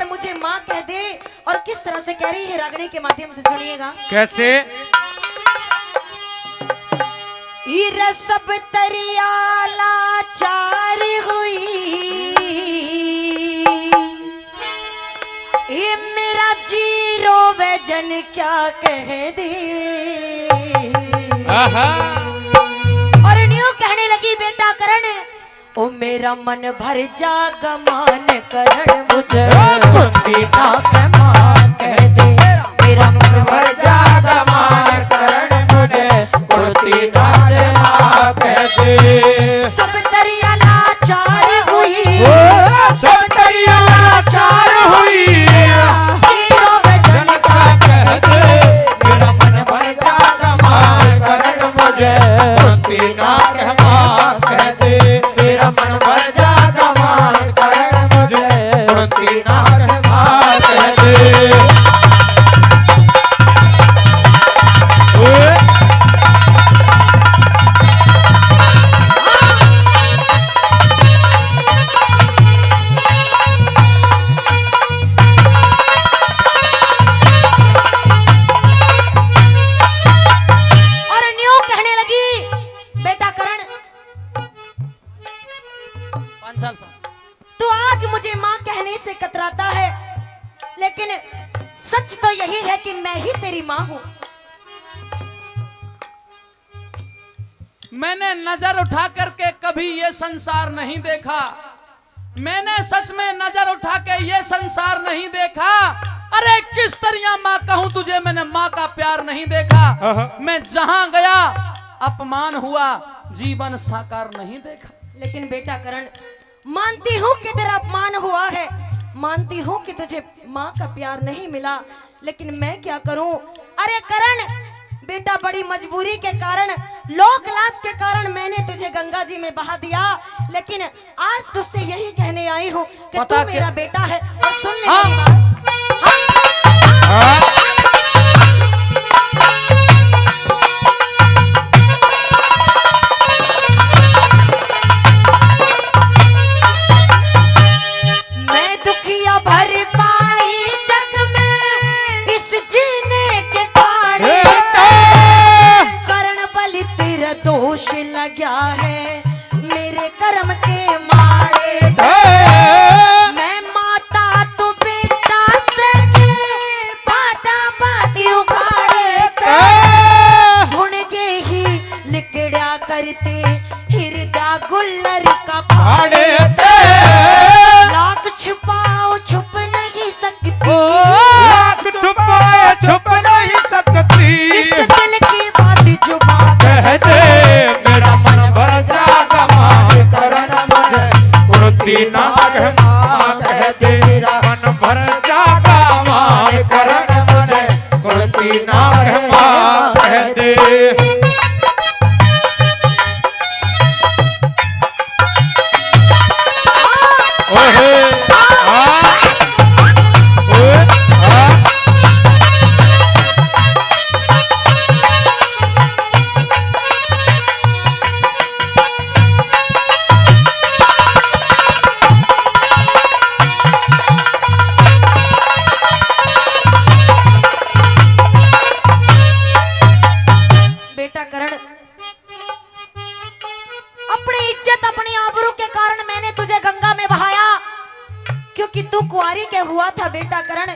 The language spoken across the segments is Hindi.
बार मुझे माँ कह दे। और किस तरह से कह रही है रागनी के माध्यम से सुनिएगा। कैसे? सब तरियाला चार हुई, ये मेरा जीरो वजन क्या कह दे। और न्यू कहने लगी बेटा करण, ओ मेरा मन भर जागा मान करण, मुझे कुंती नाक मां कह दे। मेरा मन भर जागा मान करण, मुझे कुंती नाक मां कह दे। सब दरिया लाचार हुई, सब दरिया लाचार हुई, जीरो वजन का कह दे। मेरा मन भर जागा मान करण, मुझे कुंती नाक मां कह दे। मेरा मन भर जागा मान करण, मुझे कुंती नाक मां कह दे। तो आज मुझे माँ कहने से कतराता है, लेकिन सच तो यही है कि मैं ही तेरी माँ हूँ। मैंने नजर उठा करके कभी ये संसार नहीं देखा। मैंने सच में नजर उठा के ये संसार नहीं देखा। अरे किस तरह माँ कहूँ तुझे, मैंने माँ का प्यार नहीं देखा। मैं जहां गया अपमान हुआ, जीवन साकार नहीं देखा। लेकिन बेटा करण, मानती हूँ कि तेरा अपमान हुआ है, मानती हूँ कि तुझे माँ का प्यार नहीं मिला, लेकिन मैं क्या करूँ। अरे करण बेटा, बड़ी मजबूरी के कारण, लोक लाज के कारण मैंने तुझे गंगा जी में बहा दिया, लेकिन आज तुझसे यही कहने आई हूँ कि तू मेरा बेटा है। और सुन ले मेरी बात। दोष लगा है मेरे कर्म के मारे, मैं माता तो बेटा से पाता पाती उखाड़े, ढूंढ के ही लिकड़ा करते हृदय गुल्लर का फाड़े। लाख छुपाओ छुप नहीं सकती, लाख छुपाए छुप नहीं सकती, इस दिल की बात जुबा कह दे। मेरा मन भर जागा मान करण, मुझे कुंती नाक मां कह दे। मेरा मन भर जागा मान करण, मुझे कुंती नाक मां कह दे। कुंवारी के हुआ था बेटा करण,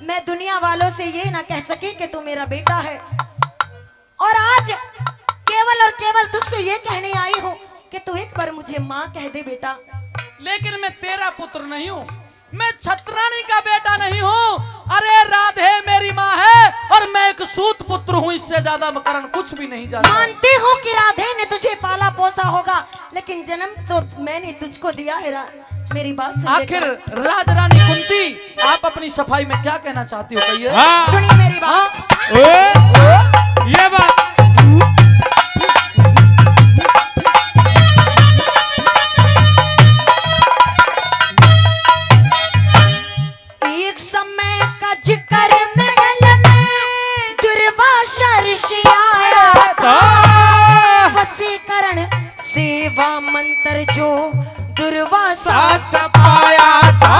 मैं दुनिया वालों से ये ना कह सके कि तू मेरा बेटा है। और आज केवल और केवल तुझसे ये कहने आई हूँ कि तू एक बार मुझे माँ कह दे बेटा। लेकिन मैं तेरा पुत्र नहीं हूँ, मैं छत्राणी का बेटा नहीं हूँ। अरे राधे मेरी माँ है और मैं एक सूत पुत्र हूँ, इससे ज्यादा करण कुछ भी नहीं जानता। मानती हूँ कि राधे ने तुझे पाला पोसा होगा, लेकिन जन्म तो मैंने तुझको दिया है। मेरी बात सुन। आखिर राजरानी कुंती, आप अपनी सफाई में क्या कहना चाहती हो, कहिए। सुनिए मेरी बात। ये बात एक समय का जिक्र महल में दुर्वासा ऋषि आया था, वसीकरण सेवा मंत्र जो दुर्वासा पाया था,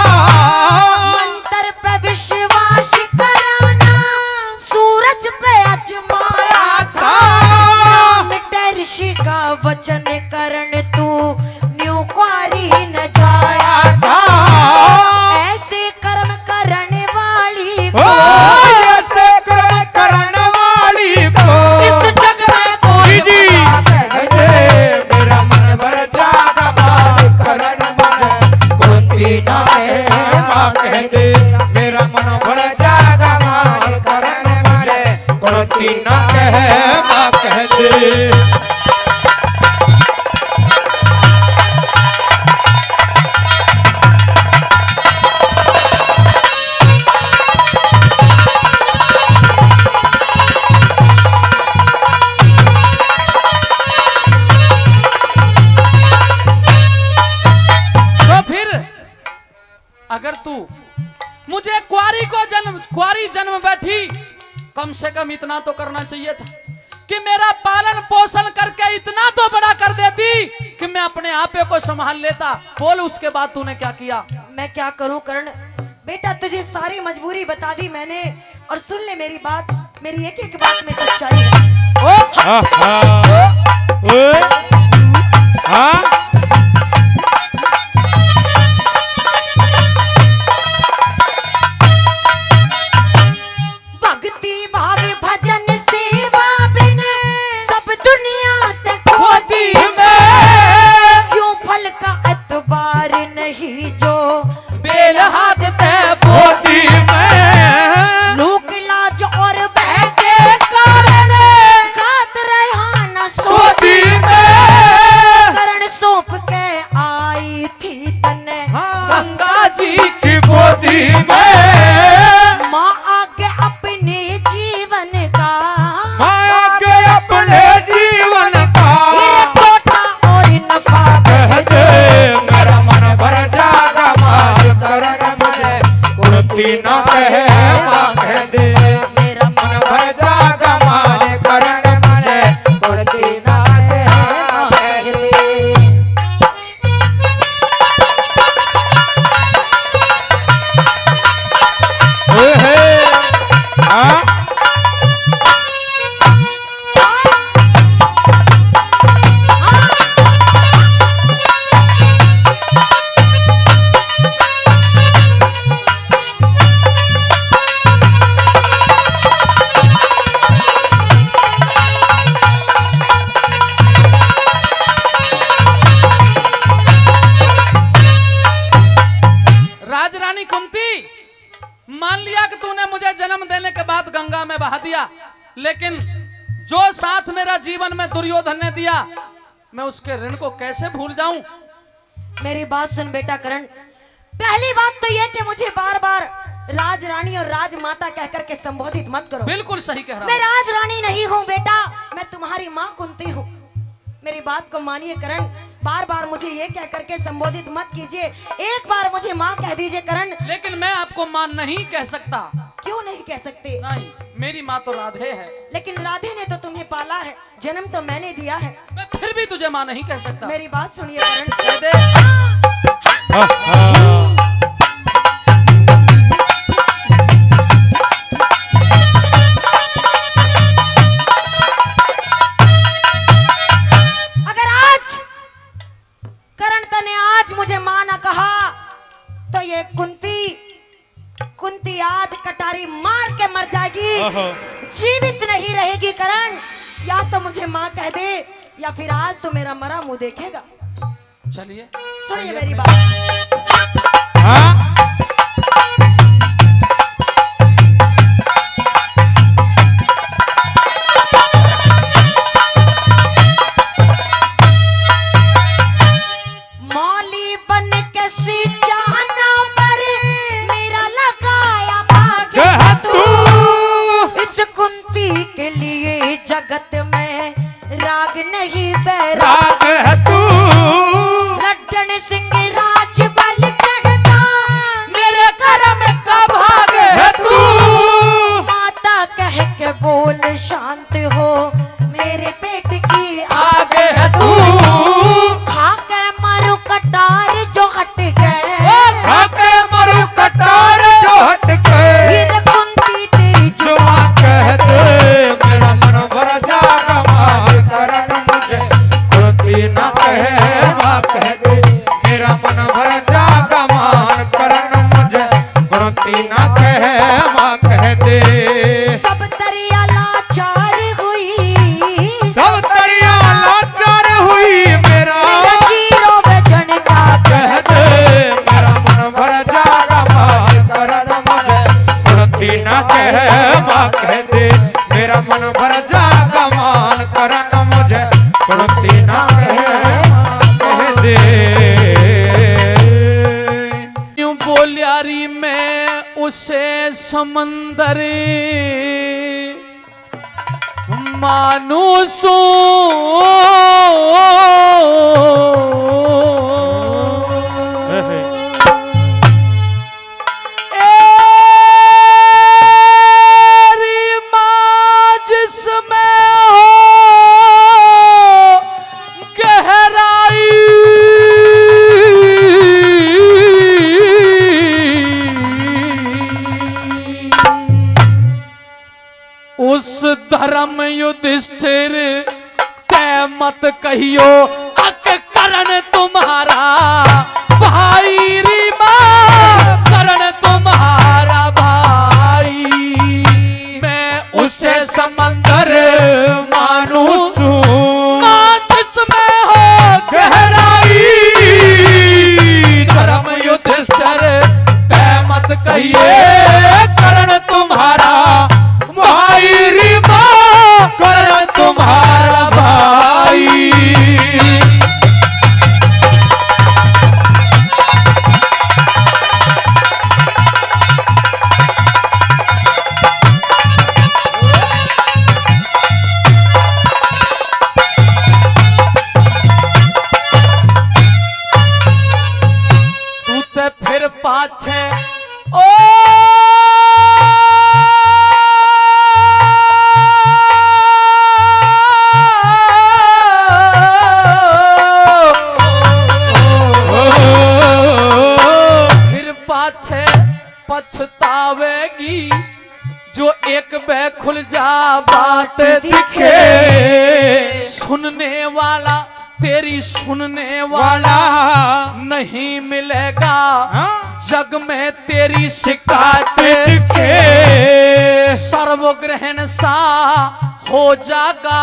कुंती ना कहे माँ कह दे मेरा मन भर जागा मान करण मुझे कुंती ना कहे माँ कह दे। अगर तू मुझे कुआरी जन्म बैठी, कम से कम इतना तो करना चाहिए था कि मेरा पालन पोषण करके इतना तो बड़ा कर देती कि मैं अपने आपे को संभाल लेता। बोल उसके बाद तूने क्या किया? मैं क्या करूं करण, बेटा तुझे सारी मजबूरी बता दी मैंने, और सुन ले मेरी बात, मेरी एक एक बात में सच्चाई है। गंगा में बहा दिया, लेकिन जो साथ मेरा जीवन में दुर्योधन ने दिया, मैं उसके ऋण को कैसे भूल जाऊं? मेरी बात सुन बेटा करण, पहली बात तो यह कि मुझे बार बार राज रानी और राजमाता कहकर के संबोधित मत करो। बिल्कुल सही कह रहा हूं। मैं राज रानी नहीं हूँ बेटा, मैं तुम्हारी माँ कुंती हूँ। मेरी बात को मानिए करण, बार बार मुझे ये कह करके संबोधित मत कीजिए, एक बार मुझे माँ कह दीजिए करण। लेकिन मैं आपको माँ नहीं कह सकता। क्यों नहीं कह सकते? नहीं, मेरी माँ तो राधे है। लेकिन राधे ने तो तुम्हें पाला है, जन्म तो मैंने दिया है। मैं फिर भी तुझे माँ नहीं कह सकता। मेरी बात सुनिए करण। कह दे। अगर आज करण तने आज मुझे माँ ना कहा तो ये कुंती आज कटारी मार के मर जाएगी, जीवित नहीं रहेगी करण। या तो मुझे माँ कह दे या फिर आज तो मेरा मरा मुंह देखेगा। चलिए सुनिए मेरी बात। जगत में राग नहीं बैराग है तू, लड्डन सिंह राज बल कहता मेरे घर में कब भाग है तू। माता कह के बोल शांत हो, मेरे पेट की आग है तू। खा के मरु कटार जो हट गए, खा के मरु कटार जो हट गए। वीर कुंती तेरी जो माँ कहते मेरा मन भर जागा मार करण मुझे कुंती ना कहे माँ कह दे। मेरा मन भर जागा मान करण मुझे कुंती ना कहे माँ कह दे। सब दरिया लाचार हुई, सब दरिया लाचार हुई, मेरा जीरो बजन का कह दे। मेरा मन बोलियारी में उसे समंदर मानुसू उस धर्म युधिष्ठिर तय मत कहियो अक करण तुम्हारा भाई री मां करण तुम्हारा भाई मैं उसे समंदर मानूं मां जिसमें हो गहराई धर्म युधिष्ठिर तय मत कहिए करण तुम्हारा भाई री मां करण तुम्हारा भाई तू ते फिर पाछे ओ पछतावेगी जो एक बे खुल जा बात दिखे सुनने वाला तेरी सुनने वाला नहीं मिलेगा जग में तेरी शिकायत दिखे सर्वग्रहण सा हो जागा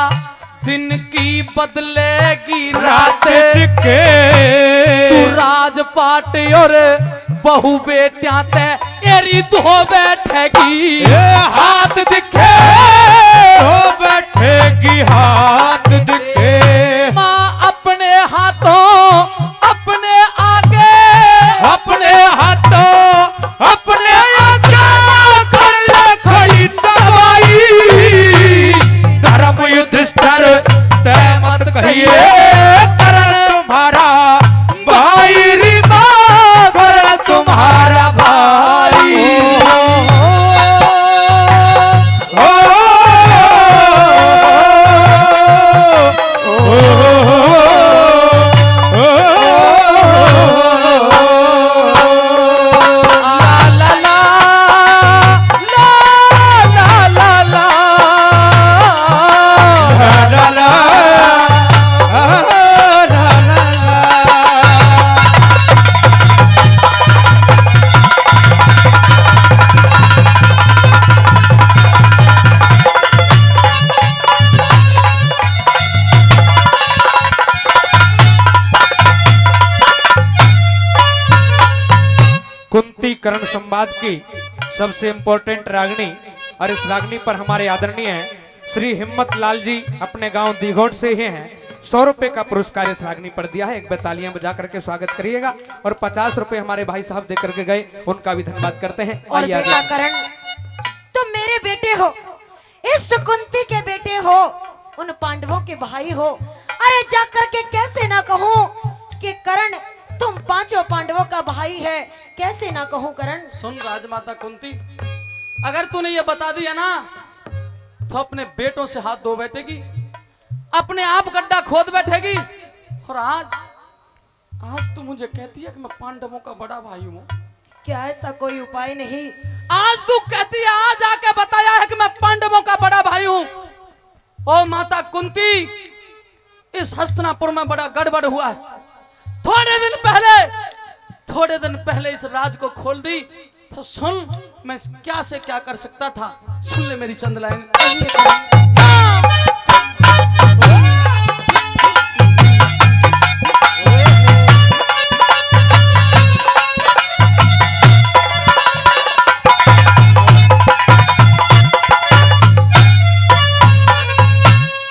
दिन की बदलेगी रात दिखे तू राजपाट और बहु बेटियां ते एरी दो बैठेगी हाथ दिखे तो बैठेगी हाथ दिखे माँ अपने हाथों अपने आगे अपने हाथों अपने आगे कर ले खड़ी दवाई धर्म युधिष्ठिर तय मत कहिए करण तुम्हारा भाई री मां करण तुम्हारा भाई कुंती कर्ण संवाद की सबसे इंपॉर्टेंट रागनी और इस रागनी पर हमारे आदरणीय श्री हिम्मत लाल जी अपने गांव दीघोट से ही हैं 100 रुपए का पुरस्कार इस रागनी पर दिया है। एक बार तालियां बजा करके स्वागत करिएगा और 50 रुपए हमारे भाई साहब दे करके गए उनका भी धन्यवाद करते हैं। और बेटा करण तुम मेरे बेटे हो इस कुंती के बेटे हो उन पांडवों के भाई हो अरे जा करके कैसे ना कहूं कि करण तुम पांचों पांडवों का भाई है कैसे ना कहूं करण। सुन राजमाता कुंती अगर तूने ये बता दिया ना तो अपने बेटों से हाथ धो बैठेगी अपने आप गड्ढा खोद बैठेगी और आज तू मुझे कहती है कि मैं पांडवों का बड़ा भाई हूं। क्या ऐसा कोई उपाय नहीं? आज तू कहती है आज आके बताया है कि मैं पांडवों का बड़ा भाई हूं। ओ माता कुंती इस हस्तिनापुर में बड़ा गड़बड़ हुआ है। थोड़े दिन पहले इस राज को खोल दी तो सुन मैं क्या से क्या कर सकता था। सुन ले मेरी चंद लाइन।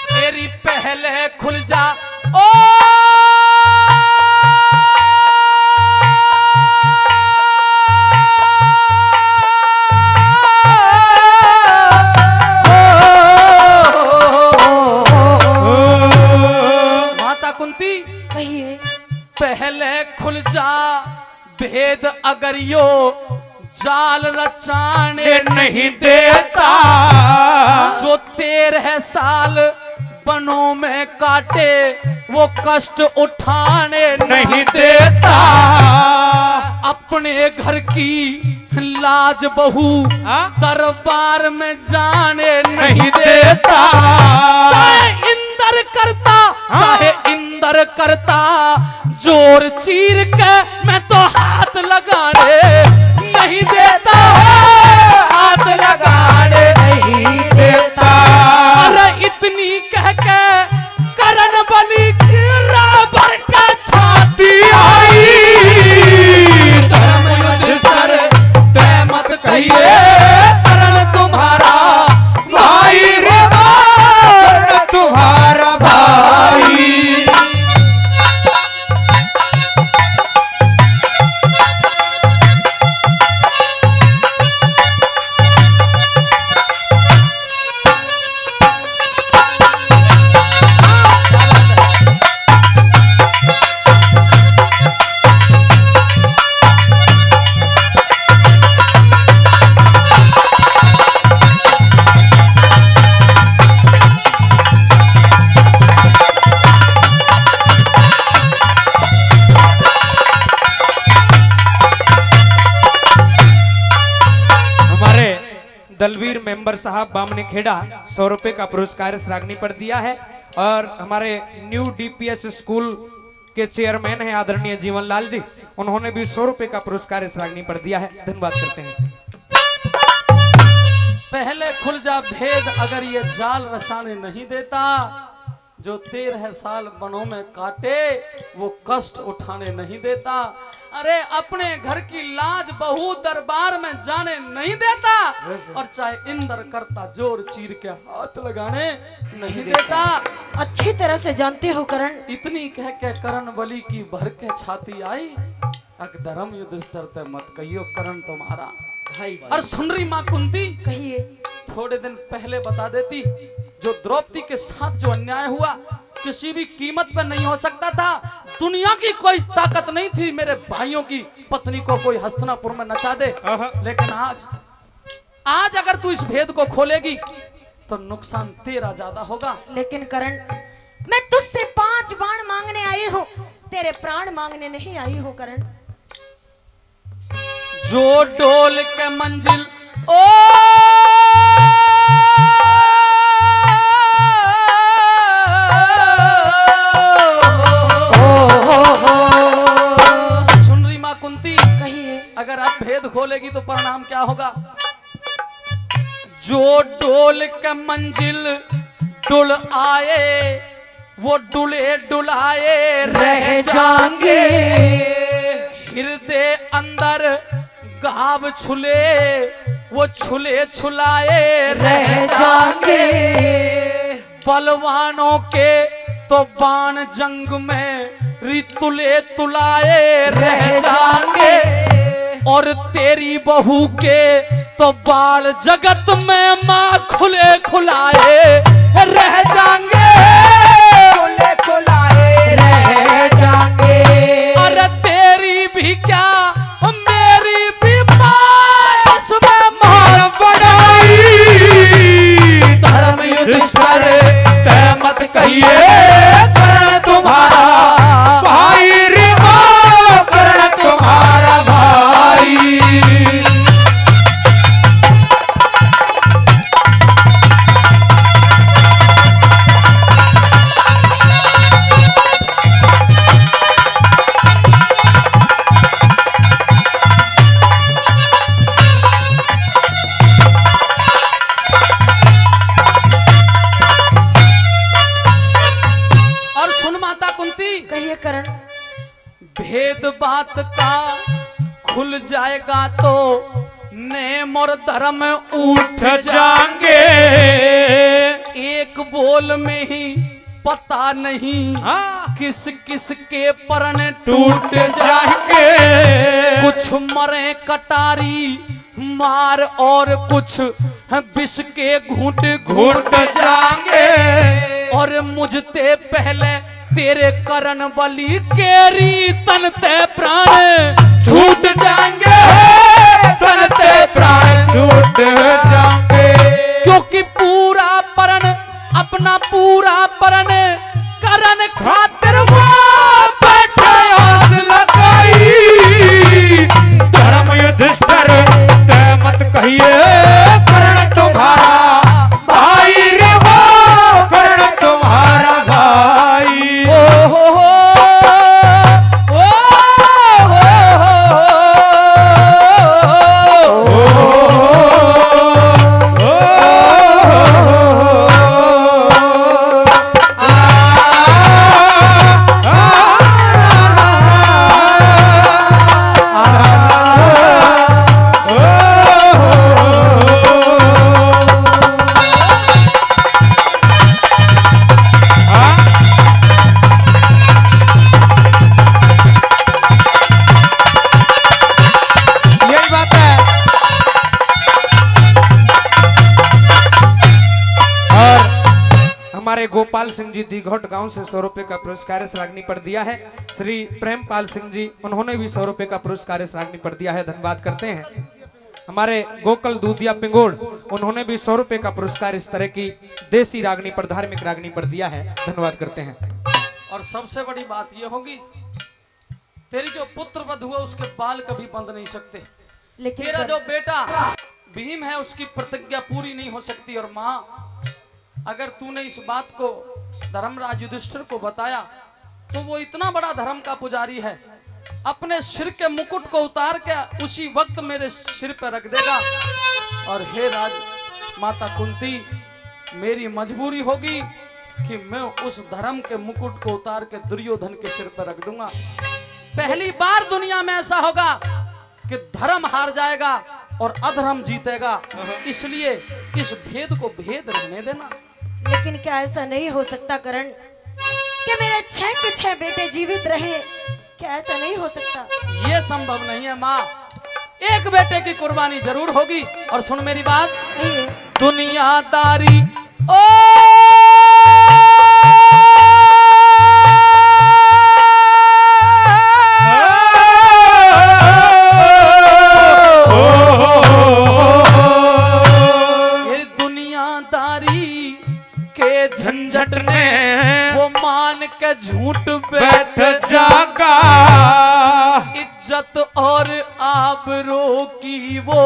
तेरी पहले खुल जा ओ भेद अगर यो जाल रचाने नहीं देता, जो 13 साल वनों में काटे वो कष्ट उठाने नहीं देता, अपने घर की लाज बहू दरबार में जाने नहीं देता। चाहे इंदर करता चाहे इंदर करता, जोर चीर के मैं तो हाथ लगाने नहीं देता, हाथ लगाने नहीं देता। अरे इतनी कह के करण बलि की रावण का छाती आई, धर्म युधिष्ठिर तय मत कहिए करण तुम्हारा भाई रे कर्ण तुम्हारा भाई। दलवीर मेंबर साहब बामने खेड़ा 100 रुपए का पुरस्कार इस रागनी पर दिया है। और हमारे न्यू डीपीएस स्कूल के चेयरमैन हैं आदरणीय जीवन लाल जी, उन्होंने भी 100 रुपए का पुरस्कार इस रागनी पर दिया है। धन्यवाद करते हैं। पहले खुल जा भेद अगर ये जाल रचाने नहीं देता, जो 13 साल वनों में काटे वो कष्ट उठाने नहीं देता। अरे अपने घर की लाज बहू दरबार में जाने नहीं देता, और चाहे इंदर करता जोर चीर के हाथ लगाने नहीं देता। अच्छी तरह से जानते हो करण। इतनी कह के करण बलि की भर के छाती आई, अग धर्म युधिष्ठिर ते मत कहियो करण तुम्हारा भाई। और सुन रही माँ कुंती, कहिए। थोड़े दिन पहले बता देती, जो द्रौपदी के साथ जो अन्याय हुआ किसी भी कीमत पर नहीं हो सकता था। दुनिया की कोई ताकत नहीं थी मेरे भाइयों की पत्नी को कोई हस्तिनापुर में नचा दे। लेकिन आज अगर तू इस भेद को खोलेगी तो नुकसान तेरा ज्यादा होगा। लेकिन करण, मैं तुझसे 5 बाण मांगने आई हूँ, तेरे प्राण मांगने नहीं आई हूँ करण। जो डोल के मंजिल ओ सुन रही माँ कुंती, कहिए। अगर आप भेद खोलेगी तो परिणाम क्या होगा। जो डोल के मंजिल डुल आए वो डुले डुलाए रह जाएंगे, हृदय अंदर घाव छुले वो छुले छुलाए रह जाएंगे। बलवानों के तो बाण जंग में रितुले तुलाए रह जाएंगे, और तेरी बहू के तो बाल जगत में माँ खुले खुलाए रह जाएंगे, खुले खुलाए रह जाएंगे। अरे तेरी भी क्या मेरी भी माँ इसमें मार बनाई, धर्म युधिष्ठिर तय मत कहिए कर्ण तुम्हारा भाई रे माँ, कर्ण तुम्हारा भाई। कहिए करण। भेद बात का खुल जाएगा तो नेम और धर्म उठ जाएंगे, एक बोल में ही पता नहीं किस किस के परण टूट जाएंगे। कुछ मरे कटारी मार और कुछ विष के घूंट घूंट जाएंगे, और मुझते पहले तेरे करण बलि केरी तन ते प्राण छूट जाएंगे, तनते प्राण छूट जाएंगे। क्योंकि पूरा परण अपना पूरा परण करण खातिर वो बैठे आस लगाई, धर्म युधिष्ठिर ते मत कहिए कर्ण तुम्हारा भाई रे, वो कर्ण तुम्हारा भाई। ओ हो हो हमारे गोपाल सिंह जी दीघोट गांव से 100 रुपए का पुरस्कार इस रागनी पर दिया है। श्री प्रेमपाल सिंह जी उन्होंने भी 100 रुपए का पुरस्कार इस रागनी पर दिया है, धन्यवाद करते हैं। हमारे गोकल दूधिया पिंगोड़ उन्होंने भी 100 रुपए का पुरस्कार इस तरह की देसी रागनी पर, धार्मिक रागनी पर दिया है, धन्यवाद करते हैं। और सबसे बड़ी बात यह होगी, तेरी जो पुत्र वधु है उसके बाल कभी बंध नहीं सकते, लेकिन तेरा जो बेटा भीम है उसकी प्रतिज्ञा पूरी नहीं हो सकती। और माँ, अगर तूने इस बात को धर्मराज युधिष्ठिर को बताया तो वो इतना बड़ा धर्म का पुजारी है, अपने सिर के मुकुट को उतार के उसी वक्त मेरे सिर पर रख देगा। और हे राज माता कुंती, मेरी मजबूरी होगी कि मैं उस धर्म के मुकुट को उतार के दुर्योधन के सिर पर रख दूंगा। पहली बार दुनिया में ऐसा होगा कि धर्म हार जाएगा और अधर्म जीतेगा, इसलिए इस भेद को भेद रहने देना। लेकिन क्या ऐसा नहीं हो सकता करण कि मेरे 6 के 6 बेटे जीवित रहे? क्या ऐसा नहीं हो सकता? ये संभव नहीं है माँ, एक बेटे की कुर्बानी जरूर होगी। और सुन मेरी बात, दुनियादारी ओ झंझट ने वो मान के झूठ बैठ जागा, इज्जत और आबरू की वो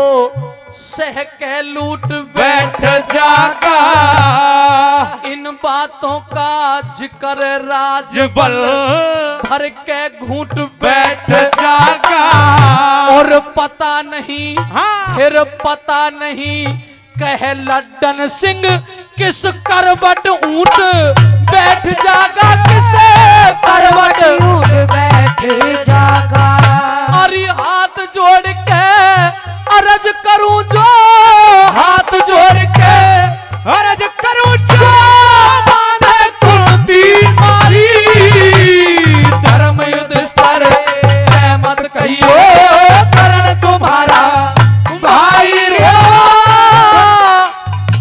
सह के लूट बैठ जागा। इन बातों का जिक्र राजबल भर के घूट बैठ जागा। और पता नहीं, हाँ। फिर पता नहीं कहे लड्डन सिंह किस करवट ऊंट बैठ जागा, किसे करवट ऊंट बैठ जागा। और हाथ जोड़ के अर्ज करूं जो, हाथ जोड़ के अर्ज करूं जो माने कुंती मारी, धर्म युधिष्ठिर मत कहियो करण तुम्हारा भाई रे,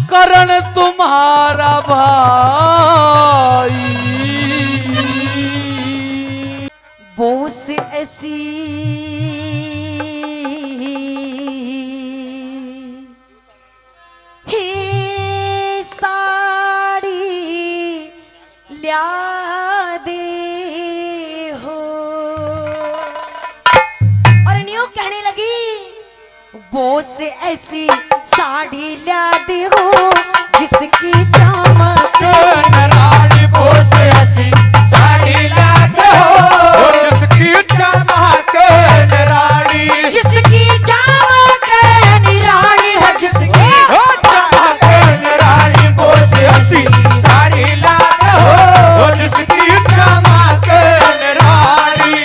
करण तुम्हारा भाई। बोस ऐसी ही साड़ी ल्या दे हो। और न्यू कहने लगी, बोस ऐसी साड़ी ल्या दे हो जिसकी चमक रानी, बोस ऐसी साड़ी लाके हो जिसकी चमक निराली, जिसकी चमक निराली है, जिसकी चमक निराली। बोस ऐसी साड़ी लाके हो जिसकी चमक निराली।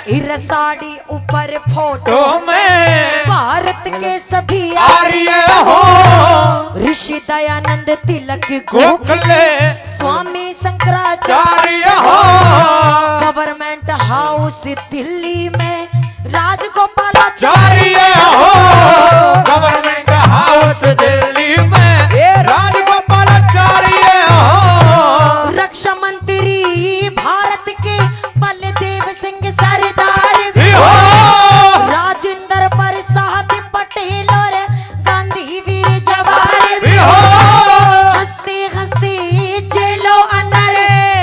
इर साड़ी ऊपर फोटो तो में भारत के सभी आर्य हो, ऋषि दयानंद तिलक गोखले स्वामी शंकराचार्य चार्य हो, गवर्नमेंट हाउस दिल्ली में राजगोपालाचार्य चार्य हो, गवर्नमेंट हाउस दिल्ली में राजगोपालाचार्य हो, रक्षा मंत्री भारत के बलदेव सिंह सरदार भी हो, राजेंद्र प्रसाद पटेल और गांधी वीर जवाहर भी हो, हंसते हंसते जेलों अंदर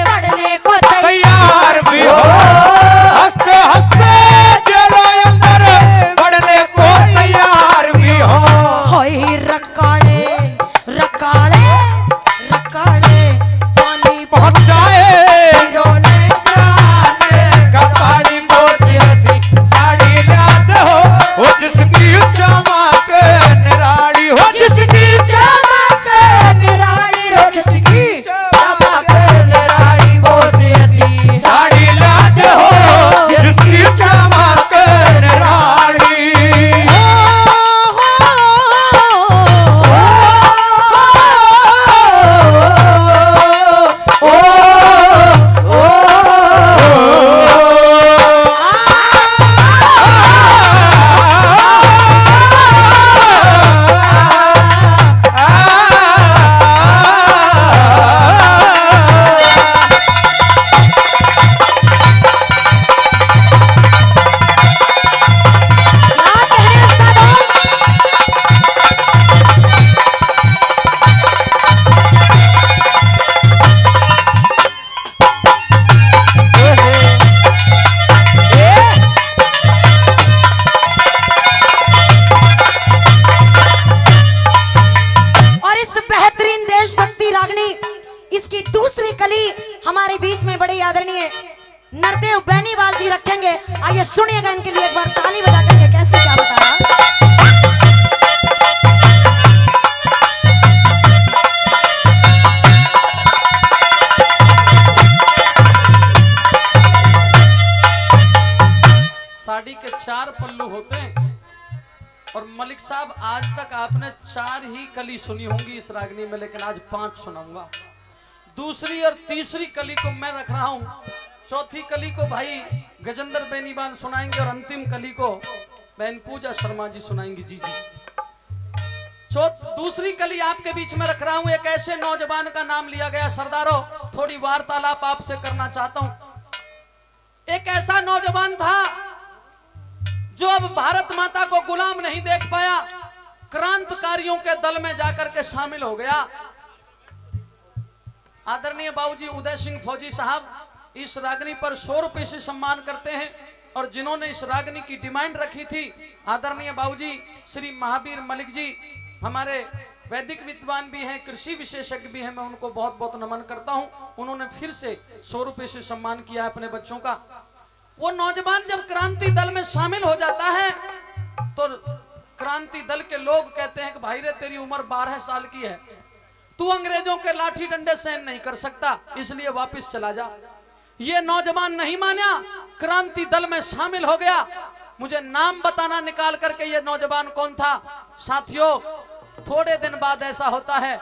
पढ़ने को तैयार भी हो, हंसते हंसते जेलों अंदर पढ़ने को तैयार भी हो। होई रकाड़े रकाड़े रकाड़े पानी पहुंचाए हीरों ने जाने कपाली बोसी हसी साड़ी याद हो, वो जिसकी चमक निराली हो, जिसकी चमक निराली हो, जिसकी चमक निराली बोसी हसी साड़ी याद हो, जिसकी चमक निराली। क्या कह रहे उस्ताद? और इस बेहतरीन देशभक्ति रागनी इसकी दूसरी कली हमारे बीच में बड़े आदरणीय नरदेव बेनीवाल जी रखेंगे। आइए सुनिएगा इनके लिए एक बार ताली बजा करके कैसे क्या बताया। साड़ी के 4 पल्लू होते हैं और मलिक साहब आज तक आपने 4 ही कली सुनी होंगी इस रागनी में, लेकिन आज 5 सुनाऊंगा। दूसरी और तीसरी कली को मैं रख रहा हूं, चौथी कली को भाई गजेंद्र बेनीवाल सुनाएंगे और अंतिम कली को बहन पूजा शर्मा जी सुनाएंगी। जी जी दूसरी कली आपके बीच में रख रहा हूं। एक ऐसे नौजवान का नाम लिया गया। सरदारों, थोड़ी वार्तालाप आपसे करना चाहता हूं। एक ऐसा नौजवान था जो अब भारत माता को गुलाम नहीं देख पाया, क्रांतिकारियों के दल में जाकर के शामिल हो गया। आदरणीय बाबूजी उदय सिंह फौजी साहब इस रागनी पर 100 रुपए से सम्मान करते हैं और जिन्होंने इस रागनी की डिमांड रखी थी, आदरणीय बाबूजी श्री महावीर मलिक जी हमारे वैदिक विद्वान भी हैं, कृषि विशेषज्ञ भी हैं, मैं उनको बहुत बहुत नमन करता हूं। उन्होंने फिर से 100 रुपए से सम्मान किया है अपने बच्चों का। वो नौजवान जब क्रांति दल में शामिल हो जाता है तो क्रांति दल के लोग कहते हैं कि भाई रे तेरी उम्र 12 साल की है, तू अंग्रेजों के लाठी डंडे सहन नहीं कर सकता, इसलिए वापस चला जा। ये नौजवान नहीं माना, क्रांति दल में शामिल हो गया। मुझे नाम बताना निकाल करके ये नौजवान कौन था। साथियों, थोड़े दिन बाद ऐसा होता है,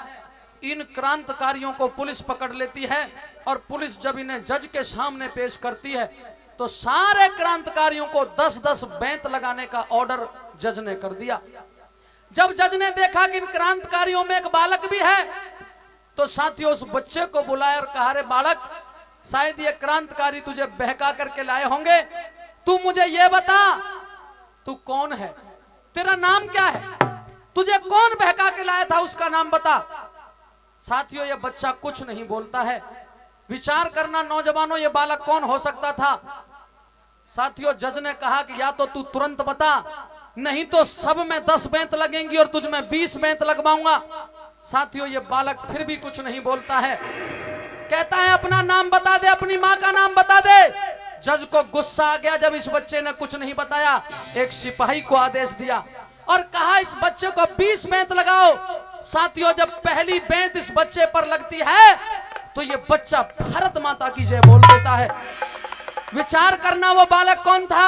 इन क्रांतिकारियों को पुलिस पकड़ लेती है और पुलिस जब इन्हें जज के सामने पेश करती है तो सारे क्रांतिकारियों को 10-10 बेंत लगाने का ऑर्डर जज ने कर दिया। जब जज ने देखा कि इन क्रांतिकारियों में एक बालक भी है तो साथियों उस बच्चे को बुलाया और कहा, रे बालक, शायद ये क्रांतिकारी तुझे बहका करके लाए होंगे, तू मुझे ये बता तू कौन है, तेरा नाम क्या है, तुझे कौन बहका के लाया था, उसका नाम बता। साथियों, ये बच्चा कुछ नहीं बोलता है। विचार करना नौजवानों, ये बालक कौन हो सकता था। साथियों, जज ने कहा कि या तो तू तुरंत बता, नहीं तो सब में 10 बेंत लगेंगी और तुझ में 20 बेंत लगवाऊंगा। साथियों, ये बालक फिर भी कुछ नहीं बोलता है, कहता है अपना नाम बता दे, अपनी माँ का नाम बता दे। जज को गुस्सा आ गया जब इस बच्चे ने कुछ नहीं बताया। एक सिपाही को आदेश दिया और कहा इस बच्चे को 20 बेंत लगाओ। साथियों, जब पहली बेंत इस बच्चे पर लगती है तो ये बच्चा भारत माता की जय बोल देता है। विचार करना वो बालक कौन था।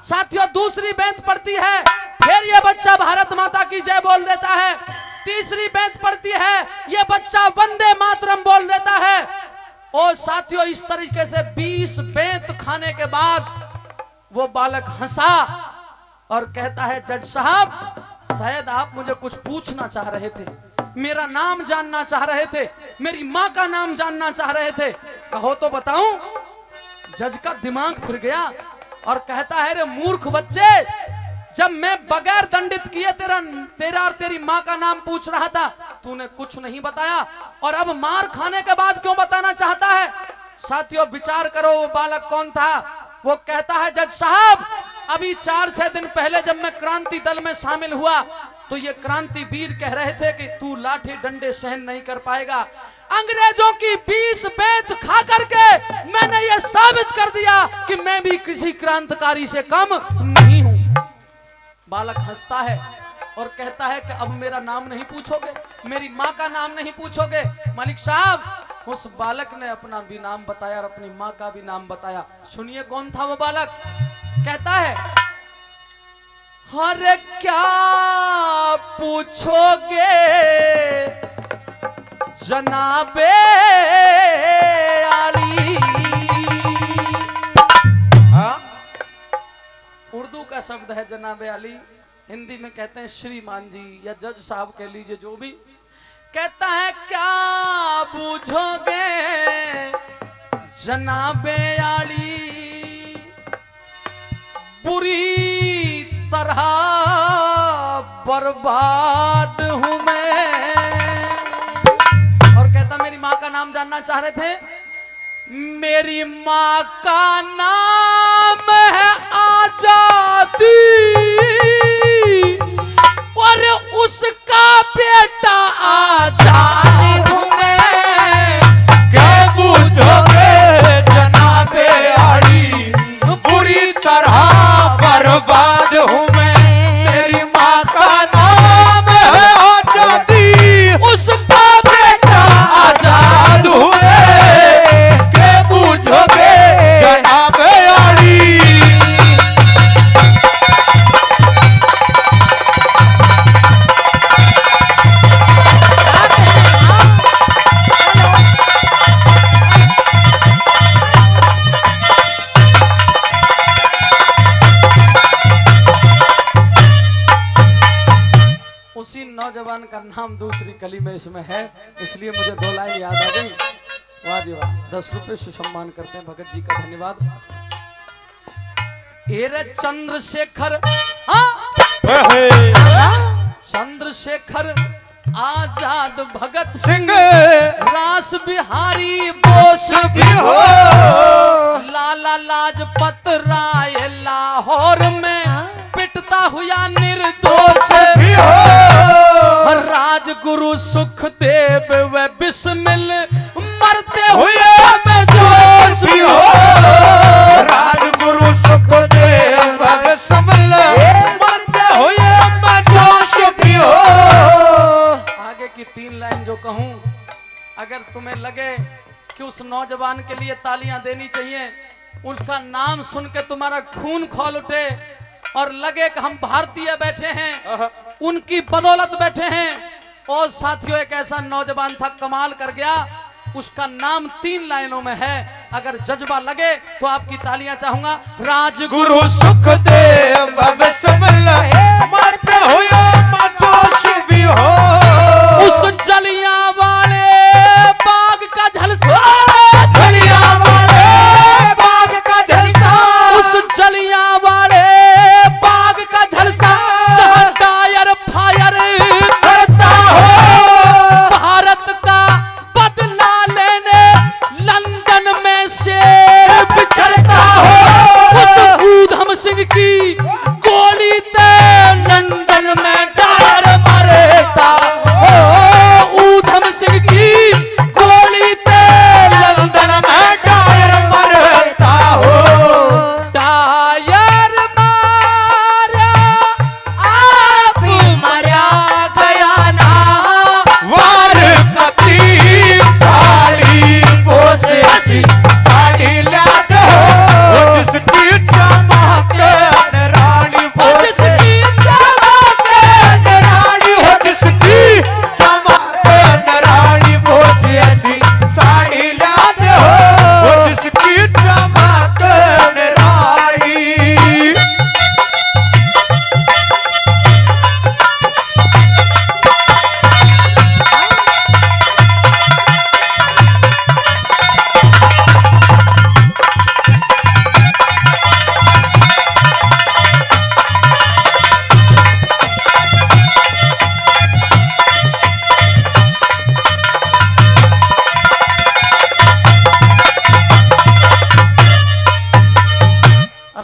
साथियों दूसरी बेंत पड़ती है, फिर ये बच्चा भारत माता की जय बोल देता है। तीसरी बेंत पड़ती है, ये बच्चा वंदे मातरम बोल देता है। और साथियों इस तरीके से 20 बेंत खाने के बाद वो बालक हंसा और कहता है, जज साहब शायद आप मुझे कुछ पूछना चाह रहे थे, मेरा नाम जानना चाह रहे थे, मेरी माँ का नाम जानना चाह रहे थे, कहो तो बताऊं। जज का दिमाग फिर गया और कहता है, रे मूर्ख बच्चे, जब मैं बगैर दंडित किए तेरा और तेरी माँ का नाम पूछ रहा था, तूने कुछ नहीं बताया, और अब मार खाने के बाद क्यों बताना चाहता है। साथियों विचार करो वो बालक कौन था। वो कहता है, जज साहब अभी 4-6 दिन पहले जब मैं क्रांति दल में शामिल हुआ तो ये क्रांति वीर कह रहे थे कि तू लाठी डंडे सहन नहीं कर पाएगा। अंग्रेजों की 20 बेंत खा करके मैंने ये साबित कर दिया कि मैं भी किसी क्रांतिकारी से कम नहीं हूं। बालक हंसता है और कहता है कि अब मेरा नाम नहीं पूछोगे, मेरी माँ का नाम नहीं पूछोगे। मालिक साहब उस बालक ने अपना भी नाम बताया और अपनी माँ का भी नाम बताया। सुनिए कौन था वो बालक। कहता है, अरे क्या पूछोगे जनाबे आली। उर्दू का शब्द है जनाबे आली, हिंदी में कहते हैं श्रीमान जी या जज साहब कह लीजिए, जो भी। कहता है, क्या पूछोगे जनाबे आली, बुरी तरह बर्बाद हूं मैं। और कहता, मेरी माँ का नाम जानना चाह रहे थे। मेरी माँ का नाम है आजादी और उसका बेटा आजाद हूं मैं। क्या पूछोगे जनाबे आली, बुरी तरह बर्बाद हूँ मैं। मेरी माँ का नाम है आजादी, उसका बेटा आजाद हूँ मैं। क्या पूछोगे जनाबे आली। उसी नौजवान का नाम दूसरी कली में इसमें है, इसलिए मुझे 2 लाइन याद आ गई। वाह जी वाह, 10 रुपए सुसम्मान करते हैं भगत जी का, धन्यवाद। एरे चंद्रशेखर, चंद्रशेखर आजाद भगत सिंह, रास बिहारी बोस भी हो, लाला लाजपत राय लाहौर में पिटता हुआ निर्दोष भी हो, राजगुरु सुखदेव व बिस्मिल मरते हुए में जोश भी हो, राजगुरु सुखदेव व बिस्मिल मरते हुए में जोश भी हो। आगे की 3 लाइन जो कहूं, अगर तुम्हें लगे कि उस नौजवान के लिए तालियां देनी चाहिए, उसका नाम सुन के तुम्हारा खून खौल उठे और लगे कि हम भारतीय बैठे हैं, उनकी बदौलत बैठे हैं। और साथियों एक ऐसा नौजवान था, कमाल कर गया, उसका नाम 3 लाइनों में है। अगर जज्बा लगे तो आपकी तालियां चाहूंगा। राजगुरु सुखदेव बिस्मिल मरते हुए में जोश भी हो, उस जलियांवाले बाग का झलसा, जलियांवाले बाग का झलसा, उस जलियांवाले बाग का झलसा, जहां टायर फायर करता हो, भारत का बदला लेने लंदन में शेर बिछड़ता हो, उस ऊधम सिंह की गोली ते लंदन में डार मरता हो, ऊधम सिंह की गोली ते लंदन में डार मरता हो। टायर मारा आप मरा गया ना, वार कती थाली पोसे सी साड़ी लाद हो,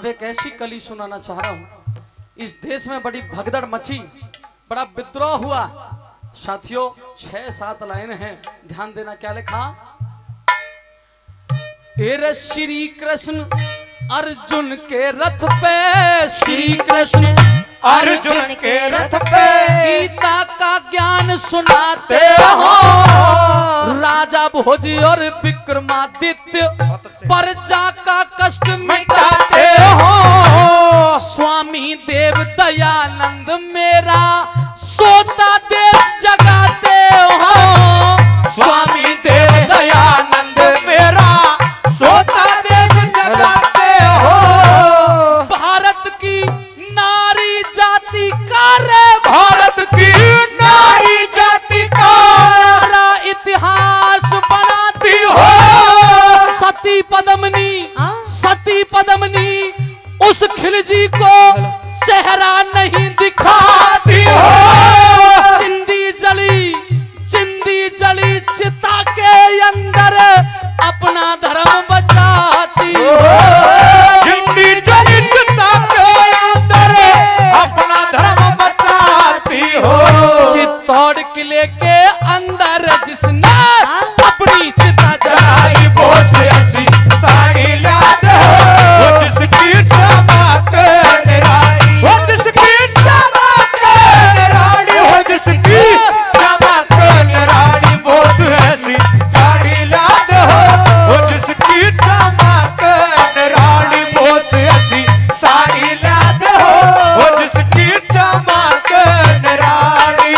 एक ऐसी कली सुनाना चाह रहा हूं। इस देश में बड़ी भगदड़ मची, बड़ा विद्रोह हुआ। साथियों 6-7 लाइन हैं, ध्यान देना। क्या लिखा? एरे श्री कृष्ण अर्जुन के रथ पे, श्री कृष्ण अर्जुन के रथ पे गीता का ज्ञान सुनाते हो। राजा भोज और विक्रमादित्य प्रजा का कष्ट मिटाते हो। स्वामी देव दयानंद मेरा सोता देश जगाते हो। स्वामी देव दयानंद मेरा सोता देश जगाते हो। भारत की नारी जाति का रे, भारत की नारी जाति का सारा इतिहास बनाती हो। सती पद्मनी, सती पद्मनी उस खिलजी को चेहरा नहीं दिखाती हो। चिंदी जली, चिंदी जली चिता के अंदर अपना धर्म बचाती हो। चिंदी जली चिता के अंदर अपना धर्म बचाती हो। चित्तौड़ किले के अंदर जिसने अपनी चिता जलाई, वो से ऐसी साड़ी लाद हो, वो जिसकी चमक निराली, वो जिसकी चमक निराली, वो जिसकी चमक निराली, वो से ऐसी साड़ी लाद हो, वो जिसकी चमक निराली, वो से ऐसी साड़ी लाद हो, वो जिसकी चमक निराली।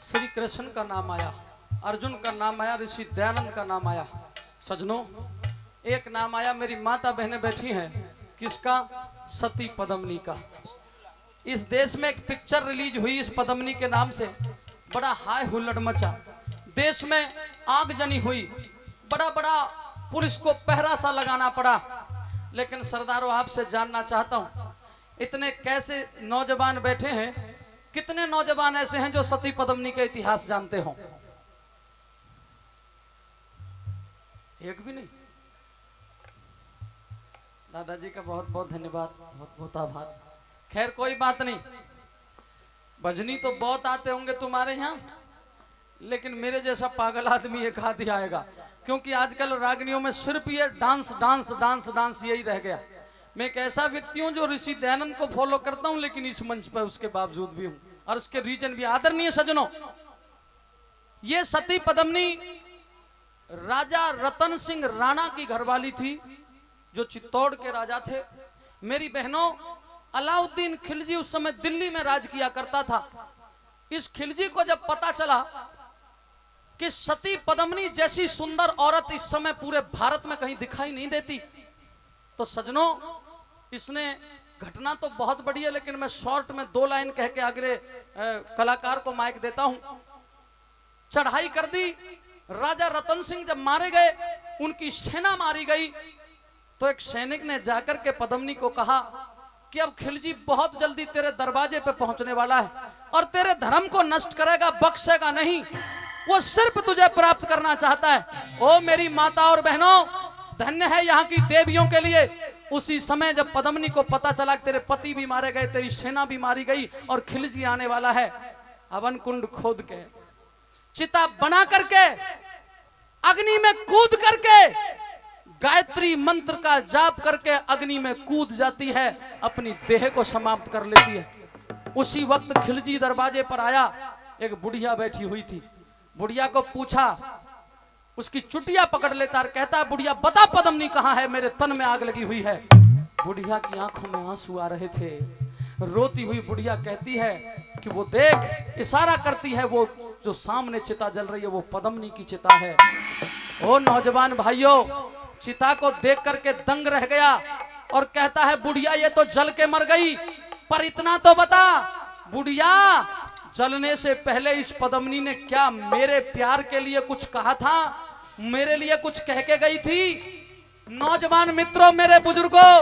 श्री कृष्ण का नाम आया, अर्जुन का नाम आया, ऋषि दयानंद का नाम आया। सजनों एक नाम आया, मेरी माता बहनें बैठी हैं, किसका? सती पद्मनी का। इस देश में एक पिक्चर रिलीज हुई इस पद्मनी के नाम से, बड़ा हाय हुल्लड़ मचा, देश में आगजनी हुई, बड़ा बड़ा पुलिस को पहरा सा लगाना पड़ा। लेकिन सरदारों आपसे जानना चाहता हूं, इतने कैसे नौजवान बैठे हैं, कितने नौजवान ऐसे हैं जो सती पद्मनी का इतिहास जानते हो? एक भी नहीं। दादाजी का बहुत बहुत धन्यवाद, बहुत बहुत आभार। खैर कोई बात नहीं, भजनी तो बहुत आते होंगे तुम्हारे यहाँ, लेकिन मेरे जैसा पागल आदमी एक आदमी आएगा, क्योंकि आजकल रागनियों में सिर्फ ये डांस डांस डांस डांस यही रह गया। मैं एक ऐसा व्यक्ति हूं जो ऋषि दयानंद को फॉलो करता हूं, लेकिन इस मंच पर उसके बावजूद भी हूं, और उसके रीजन भी आदरणीय सज्जनों। ये सती पद्मनी राजा रतन सिंह राणा की घरवाली थी, जो चित्तौड़ के राजा थे। मेरी बहनों, अलाउद्दीन खिलजी उस समय दिल्ली में राज किया करता था। इस खिलजी को जब पता चला कि सती पद्मनी जैसी सुंदर औरत इस समय पूरे भारत में कहीं दिखाई नहीं देती, तो सज्जनों इसने, घटना तो बहुत बड़ी है लेकिन मैं शॉर्ट में 2 लाइन कह के आगे कलाकार को माइक देता हूं। चढ़ाई कर दी। राजा रतन सिंह जब मारे गए, उनकी सेना मारी गई, तो एक सैनिक ने जाकर के पद्मनी को कहा कि अब खिलजी बहुत जल्दी तेरे दरवाजे पे पहुंचने वाला है और तेरे धर्म को नष्ट करेगा, बख्शेगा नहीं, वो सिर्फ तुझे प्राप्त करना चाहता है। ओ मेरी माता और बहनों, धन्य है यहाँ की देवियों के लिए। उसी समय जब पद्मनी को पता चला कि तेरे पति भी मारे गए, तेरी सेना भी मारी गई और खिलजी आने वाला है, हवन कुंड खोद के, चिता बना करके, अग्नि में कूद करके, गायत्री मंत्र का जाप करके अग्नि में कूद जाती है, अपनी देह को समाप्त कर लेती है। उसी वक्त खिलजी दरवाजे पर आया, एक बुढ़िया बैठी हुई थी। बुढ़िया को पूछा, उसकी चुटिया पकड़ लेता और कहता, बुढ़िया बता पद्मनी कहाँ है, मेरे तन में आग लगी हुई है। बुढ़िया की आंखों में आंसू आ रहे थे। रोती हुई बुढ़िया कहती है कि वो देख, इशारा करती है, वो जो सामने चिता जल रही है वो पद्मनी की चिता है। ओ नौजवान भाइयों, चिता को देख करके दंग रह गया और कहता है, बुढ़िया ये तो जल के मर गई, पर इतना तो बता बुढ़िया, जलने से पहले इस पद्मिनी ने क्या मेरे प्यार के लिए कुछ कहा था, मेरे लिए कुछ कह के गई थी? नौजवान मित्रों, मेरे बुजुर्गों,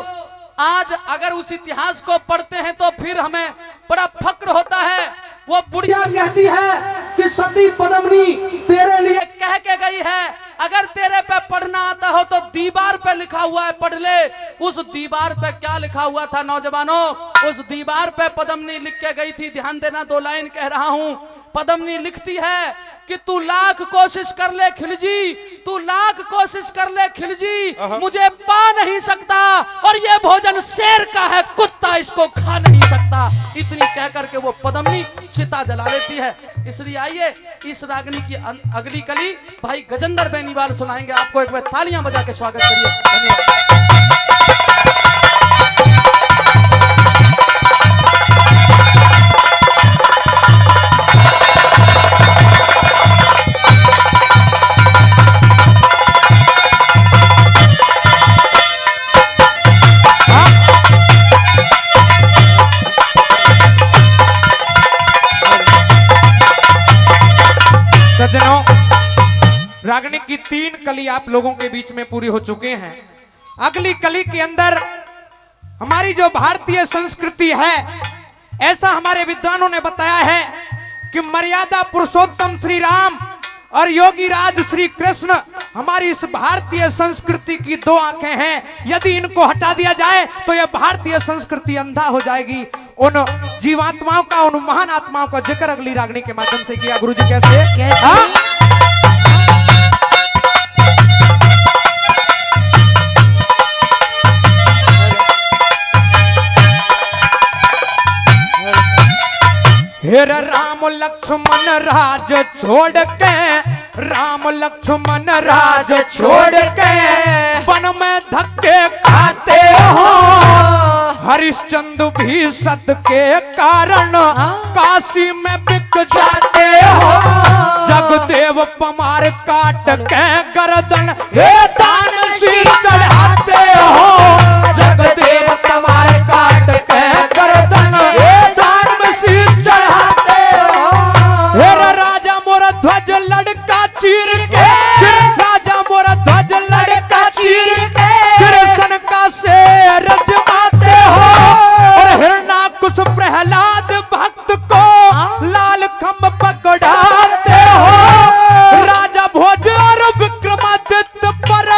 आज अगर उस इतिहास को पढ़ते हैं तो फिर हमें बड़ा फक्र होता है। वो बुढ़िया कहती है कि सती पद्मिनी तेरे लिए कह के गई है, अगर तेरे पे पढ़ना आता हो तो दीवार पे लिखा हुआ है, पढ़ ले। उस दीवार पे क्या लिखा हुआ था नौजवानों? उस दीवार पे पद्मिनी लिख के गई थी। ध्यान देना, 2 लाइन कह रहा हूं। पद्मिनी लिखती है कि तू लाख कोशिश कर ले खिलजी, तू लाख कोशिश कर ले खिलजी, मुझे पा नहीं सकता, और ये भोजन शेर का है, कुत्ता इसको खा नहीं सकता। इतनी कह करके वो पद्मिनी चिता जला लेती है। इसलिए आइए इस रागनी की अगली कली भाई गजेंद्र बेनीवाल सुनाएंगे आपको। एक बार तालियां बजा के स्वागत करिए। धन्यवाद। सज्जनों, रागनी की 3 कली आप लोगों के बीच में पूरी हो चुके हैं। अगली कली के अंदर हमारी जो भारतीय संस्कृति है, ऐसा हमारे विद्वानों ने बताया है कि मर्यादा पुरुषोत्तम श्री राम और योगी राज श्री कृष्ण हमारी इस भारतीय संस्कृति की 2 आंखें हैं। यदि इनको हटा दिया जाए तो यह भारतीय संस्कृति अंधा हो जाएगी। उन जीवात्माओं का, उन महान आत्माओं का जिक्र अगली रागनी के माध्यम से किया। गुरुजी कैसे? हेर राम लक्ष्मण राज छोड़ के, राम लक्ष्मण राज छोड़ के वन में धक्के खाते हो। हरिश्चंद्र भी सत के कारण काशी में बिक जाते हो। जगदेव पमार काट के गर्दन हे दान सिर चढ़ाते हो। जगदेव पमार काट के गर्दन हे दान सिर चढ़ाते हो। हेरा राजा मोरा ध्वज लड़का चीर के, राजा मोरा ध्वज लड़का चीर के कृष्ण का शेर जमाते हो। और हिरणाकुश प्रहलाद भक्त को लाल खंभ पकड़ाते हो। राजा भोज और विक्रमादित्य पर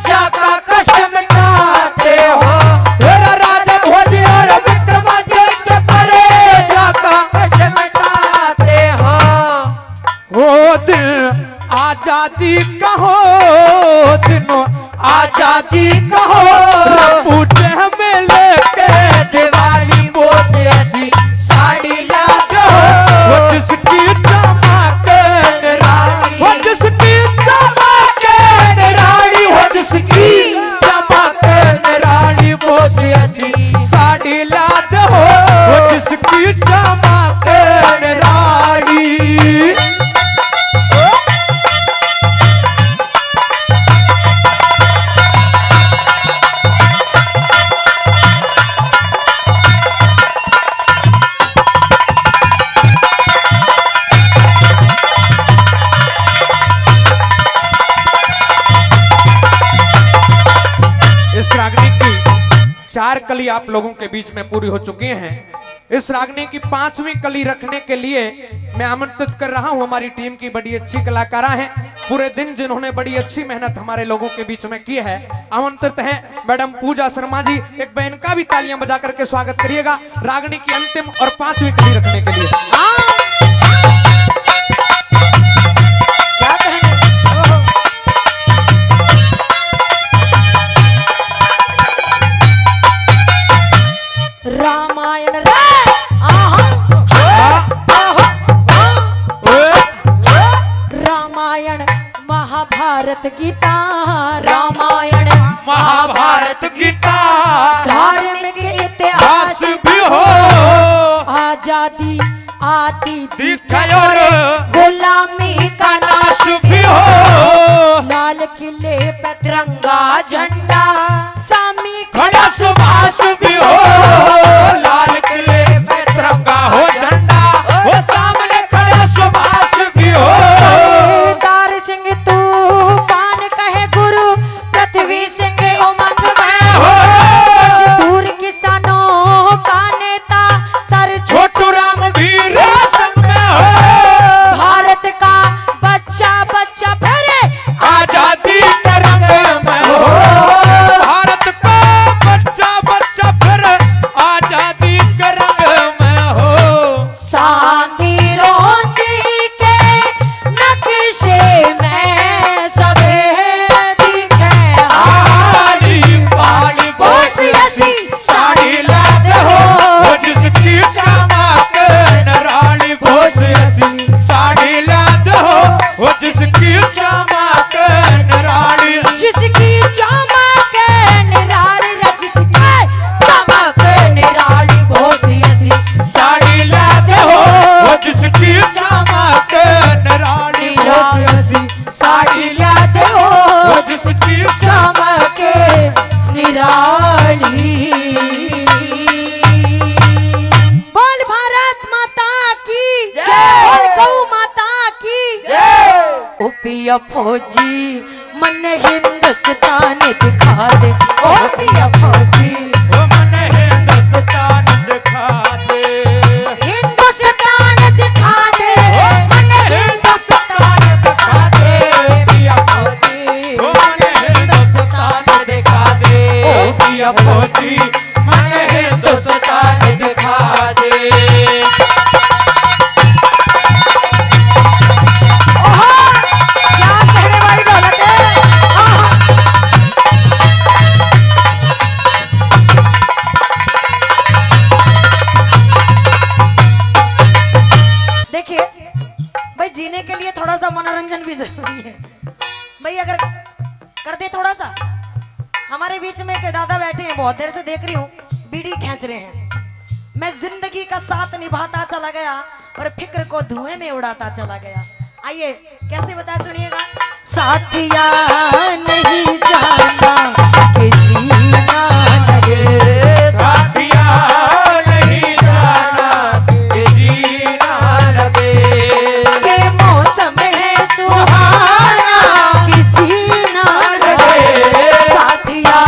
जाका कष्ट मिटाते हो। हेरा राजा भोज और विक्रमादित्य पर जाका कष्ट मिटाते हो। हो दिन आजादी कहो, दिनों आजादी कहो, पूछे हमें लेके दिवाली बोस ऐसी साड़ी ला दो। वो जिसकी चमक निराली, वो जिसकी चमक निराली, वो जिसकी चमक निराली बोस ऐसी साड़ी ला दो। वो जिसकी चमक निराली। इस रागनी की 4 कली आप लोगों के बीच में पूरी हो चुकी हैं। इस रागनी की 5वीं कली रखने के लिए मैं आमंत्रित कर रहा हूं हमारी टीम की बड़ी अच्छी कलाकारा हैं, पूरे दिन जिन्होंने बड़ी अच्छी मेहनत हमारे लोगों के बीच में की है। आमंत्रित हैं मैडम पूजा शर्मा जी। एक बहन का भी तालियां बजा करके स्वागत करिएगा रागनी की अंतिम और 5वीं कली रखने के लिए। क्या कहने? रामायण रामायण महाभारत गीता, रामायण महाभारत गीता धार्मिक इतिहास भी हो। आजादी आती दिखे और गुलामी का नाश भी हो। लाल किले पे तिरंगा झंडा, सामी खड़ा सुभाष भी हो। लाल किले जिसकी चमक निराली निराली साड़ी ला दे वो जिसकी चमक निराली। बोल भारत माता की जय, बोल गौ माता की जय। ओ पिया फौजी मन हिंदुस्तान दिखा दे, ओ पिया फौजी वो मन हिंदुस्तान दिखा दे, हिंदुस्तान दिखा दे, मन हिंदुस्तान दिखा दे, पिया फौजी वो मन हिंदुस्तान दिखा दे, ओ पिया फौजी मन हिंदुस्तान दिखा दे। क्या कहने वाली दौलत है। देखिए भाई, जीने के लिए थोड़ा सा मनोरंजन भी जरूरी है भाई। अगर कर दे थोड़ा सा। हमारे बीच में एक दादा बैठे हैं, बहुत देर से देख रही हूँ, बीड़ी खींच रहे हैं। मैं जिंदगी का साथ निभाता चला गया और फिक्र को धुएं में उड़ाता चला गया। आइए कैसे बताया, सुनिएगा। साथिया नहीं जाना कि जीना लगे, साथिया नहीं जाना कि जीना लगे, के मौसम है सुहाना कि जीना लगे, साथिया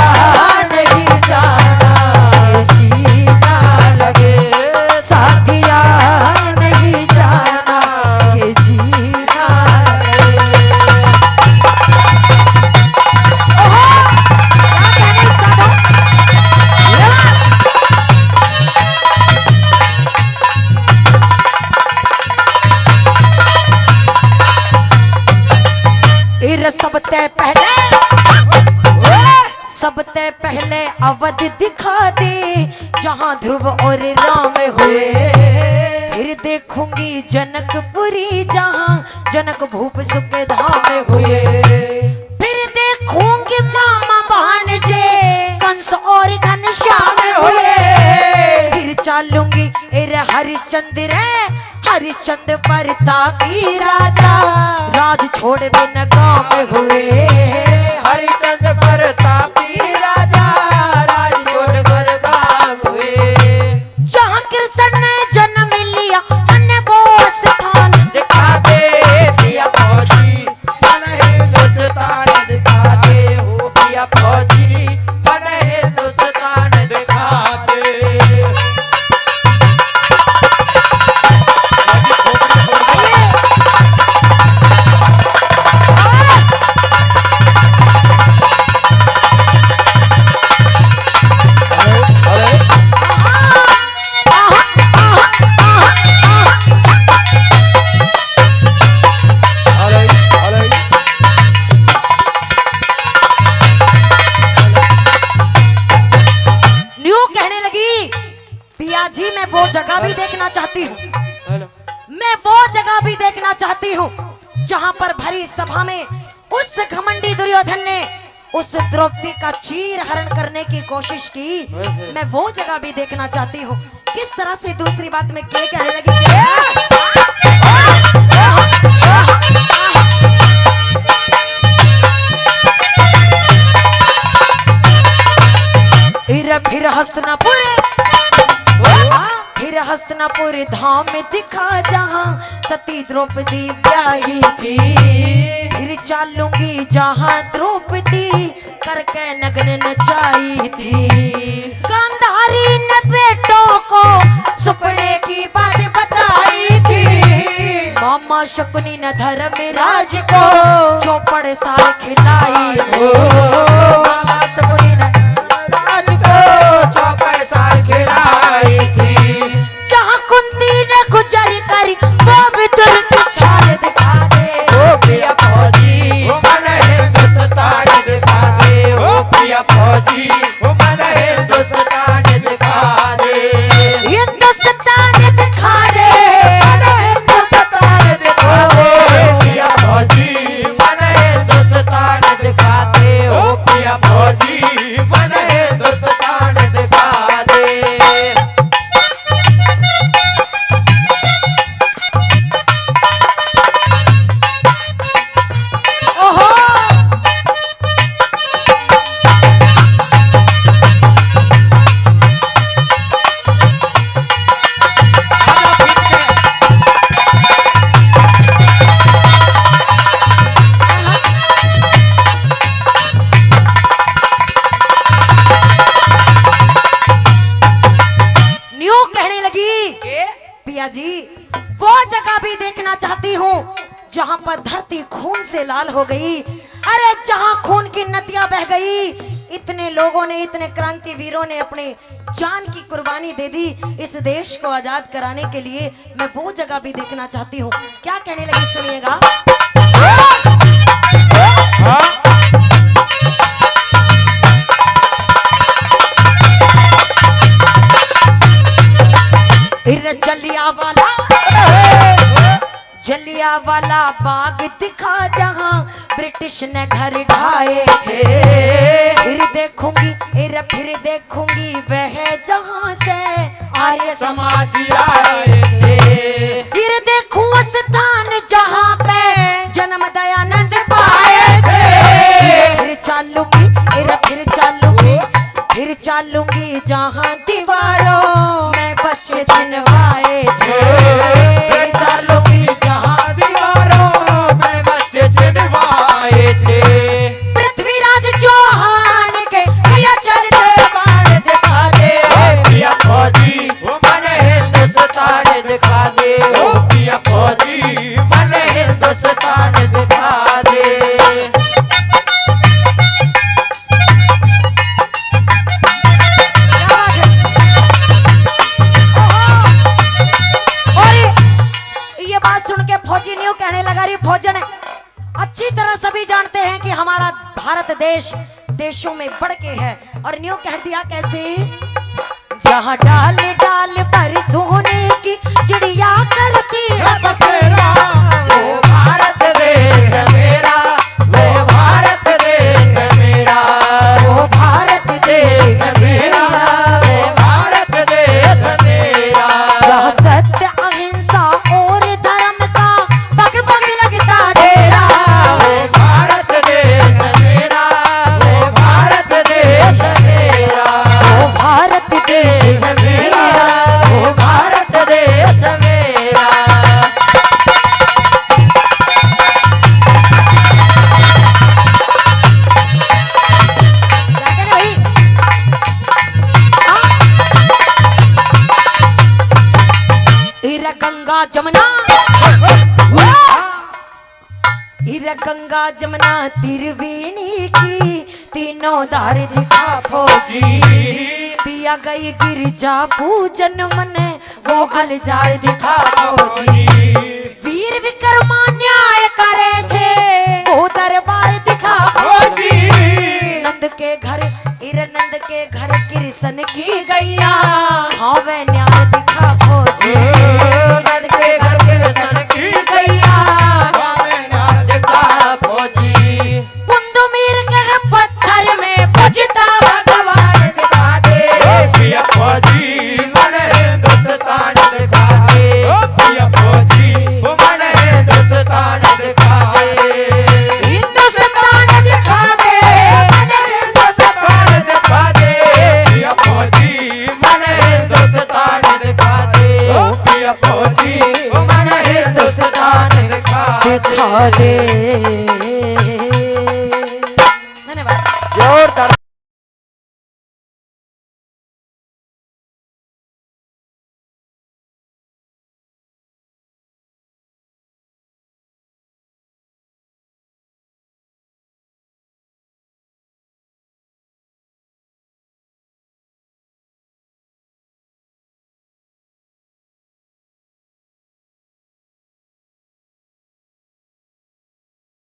नहीं जाना कि जीना लगे, साथिया नहीं जाना कि जीना लगे। ओहो, क्या कहने उस्तादों? सबते पहले अवध दिखा दे जहां ध्रुव और राम हुए, फिर देखूंगी जनकपुरी जहां जनक भूप सुख धाम हुए, फिर देखूंगी मामा भांजे कंस और घनश्याम हुए, फिर चलूंगी हरिश्चंद्र हरिश्चंद्र प्रतापी राजा राज छोड़ बिन गांव हुए, हरिचंद्र प्रतापी राजा राज छोड़ कर गाँव हुए, जहाँ कृष्ण ने जन्म लिया अन्य वो स्थान दिखा दे पिया फौजी मन हिंदुस्तान दिखा दे, हो पिया फौजी मन हिंदुस्तान दिखा दे। जी मैं वो जगह भी देखना चाहती हूँ, मैं वो जगह भी देखना चाहती हूँ जहाँ पर भरी सभा में उस घमंडी दुर्योधन ने उस द्रौपदी का चीर हरण करने की कोशिश की। मैं वो जगह भी देखना चाहती हूँ। किस तरह से दूसरी बात में क्या कहने लगी फिर हस्तिनापुर फिर हस्तिनापुर धाम में दिखा जहाँ सती द्रौपदी ब्याही थी, फिर चलूंगी जहाँ द्रौपदी करके नग्न नचाई थी, गांधारी ने बेटों को सपने की बात बताई थी, मामा शकुनी ने धर्मराज को चौपड़ सार खिलाई हो, मामा शकुनी ने राज को चौपड़ सार खिलाई थी, जहाँ कुंती ने गुजर करी वो विदुर की छाल दिखा दे, ओ प्रिया फौजी ओ मन हिंदुस्तान दिखा दे, ओ प्रिया फौजी ओ मन हिंदुस्तान दिखा दे, हिंदुस्तान दिखा दे, हिंदुस्तान दिखा दे, प्रिया फौजी मन हिंदुस्तान दिखा दे, ओ प्रिया फौजी पिया जी वो जगह भी देखना चाहती हूँ जहाँ पर धरती खून से लाल हो गई। अरे जहाँ खून की नदियां बह गई, इतने लोगों ने, इतने क्रांति वीरों ने अपने जान की कुर्बानी दे दी इस देश को आजाद कराने के लिए। मैं वो जगह भी देखना चाहती हूँ। क्या कहने लगी सुनिएगा। जलियांवाला बाग दिखा जहां ब्रिटिश ने घर ढाए थे। फिर देखूंगी वह जहां से आर्य समाज आए थे। फिर देखूं स्थान जहां पे जन्म दयानंद पाए थे। फिर चालूंगी जहां दीवारों में बच्चे चिनवाए थे। फिर चालूंगी जहां दीवारों में बच्चे चिनवाए थे। पृथ्वीराज चौहान के भैया चलते बाण दिखा दे। पिया फौजी मन हिंदुस्तान दिखा दे। पिया फौजी मन हिंदुस्तान दिखा दे। फौजी न्यू कहने लगा, रे फौजन अच्छी तरह सभी जानते हैं कि हमारा भारत देश देशों में बढ़ के है। और न्यू कह दिया कैसे, जहां डाल डाल पर सोने की चिड़िया करती है बसेरा। वो भारत देश मेरा, वो भारत देश मेरा, वो भारत देश मेरा, वो भारत देश मेरा। जहां सत्य अहिंसा और धर्म का पग पग लगता डेरा। वो भारत देश मेरा, वो भारत देश मेरा, वो भारत देश मेरा, वो भारत देश मेरा। क्या कहने भाई? गंगा जमुना, गंगा जमुना त्रिवेणी की तीनों धार दिखा फौजी। पिया गई गिरजा पूजन मने वो गुलजार दिखा फौजी। वीर विक्रमा न्याय करे थे वो दरबार दिखा फौजी। नंद के घर कृष्ण की गैया हाँ वे न्याय दिखा फौजी। नंद के घर कृष्ण की गैया हाँ वे न्याय दिखा फौजी। कुंदमीर के पत्थर में पूजता भगवान दिखा दे। पिया फौजी मन हिंदुस्तान दिखा दे। पिया फौजी मन हिंदुस्तान दिखा दे। हिंदुस्तान दिखा दे, हिंदुस्तान दिखा दे। पिया फौजी मन हिंदुस्तान दिखा दे। पिया फौजी मन हिंदुस्तान दिखा दे।